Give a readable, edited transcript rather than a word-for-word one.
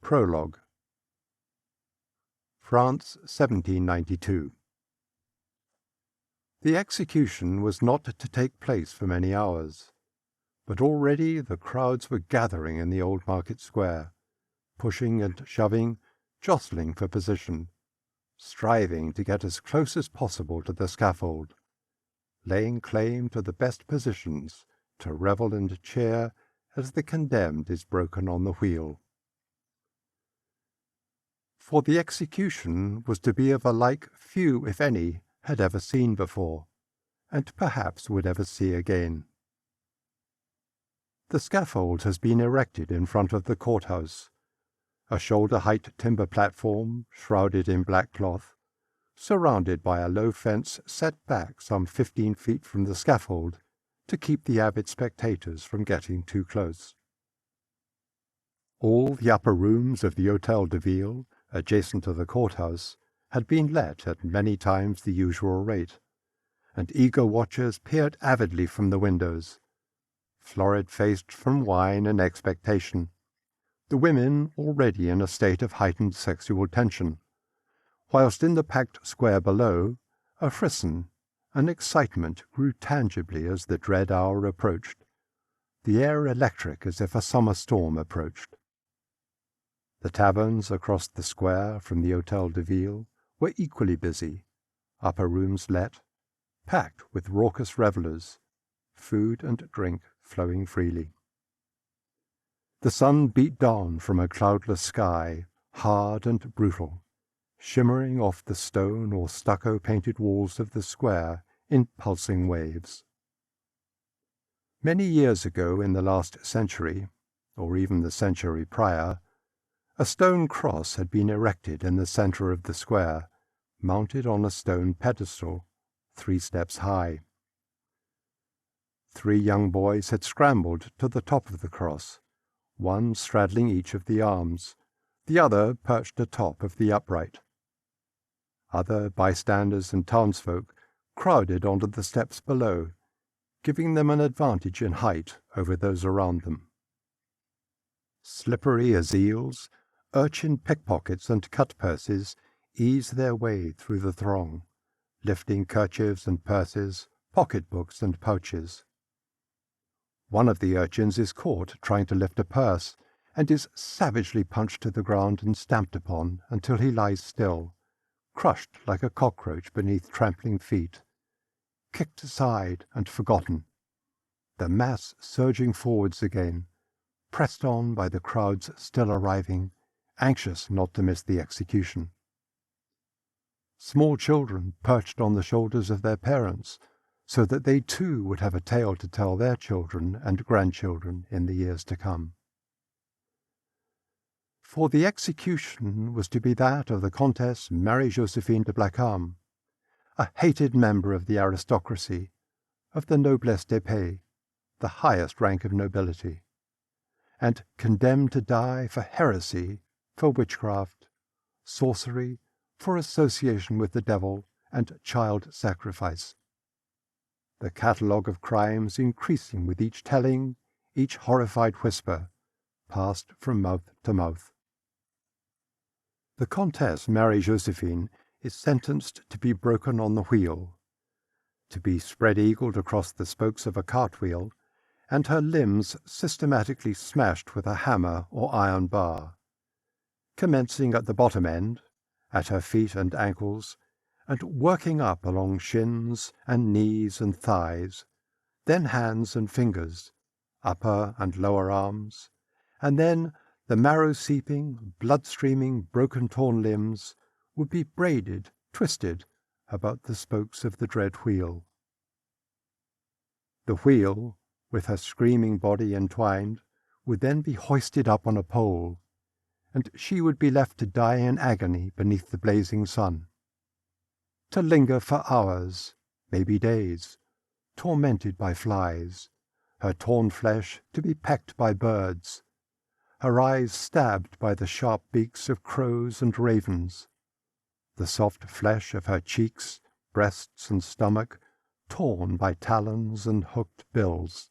Prologue. France, 1792. The execution was not to take place for many hours, but already the crowds were gathering in the old market square, pushing and shoving, jostling for position, striving to get as close as possible to the scaffold, laying claim to the best positions to revel and cheer as the condemned is broken on the wheel. For the execution was to be of a like few, if any, had ever seen before, and perhaps would ever see again. The scaffold has been erected in front of the courthouse, a shoulder-height timber platform shrouded in black cloth, surrounded by a low fence set back some 15 feet from the scaffold to keep the avid spectators from getting too close. All the upper rooms of the Hôtel de Ville, adjacent to the courthouse, had been let at many times the usual rate, and eager watchers peered avidly from the windows, florid-faced from wine and expectation, the women already in a state of heightened sexual tension, whilst in the packed square below, a frisson, an excitement grew tangibly as the dread hour approached, the air electric as if a summer storm approached. The taverns across the square from the Hôtel de Ville were equally busy, upper rooms let, packed with raucous revellers, food and drink flowing freely. The sun beat down from a cloudless sky, hard and brutal, shimmering off the stone or stucco-painted walls of the square in pulsing waves. Many years ago in the last century, or even the century prior, a stone cross had been erected in the centre of the square, mounted on a stone pedestal, 3 steps high. 3 young boys had scrambled to the top of the cross, one straddling each of the arms, the other perched atop of the upright. Other bystanders and townsfolk crowded onto the steps below, giving them an advantage in height over those around them. Slippery as eels, urchin pickpockets and cut-purses eased their way through the throng, lifting kerchiefs and purses, pocket-books and pouches. One of the urchins is caught trying to lift a purse, and is savagely punched to the ground and stamped upon until he lies still, crushed like a cockroach beneath trampling feet, kicked aside and forgotten, the mass surging forwards again, pressed on by the crowds still arriving, anxious not to miss the execution. Small children perched on the shoulders of their parents, so that they too would have a tale to tell their children and grandchildren in the years to come. For the execution was to be that of the Comtesse Marie-Josephine de Blacas, a hated member of the aristocracy, of the noblesse d'épée, the highest rank of nobility, and condemned to die for heresy, for witchcraft, sorcery, for association with the devil, and child sacrifice. The catalogue of crimes increasing with each telling, each horrified whisper, passed from mouth to mouth. The Comtesse Marie-Josephine is sentenced to be broken on the wheel, to be spread-eagled across the spokes of a cartwheel, and her limbs systematically smashed with a hammer or iron bar, commencing at the bottom end, at her feet and ankles, and working up along shins and knees and thighs, then hands and fingers, upper and lower arms, and then the marrow-seeping, blood-streaming, broken-torn limbs would be braided, twisted, about the spokes of the dread wheel. The wheel, with her screaming body entwined, would then be hoisted up on a pole, and she would be left to die in agony beneath the blazing sun, to linger for hours, maybe days, tormented by flies, her torn flesh to be pecked by birds, her eyes stabbed by the sharp beaks of crows and ravens, the soft flesh of her cheeks, breasts, and stomach torn by talons and hooked bills.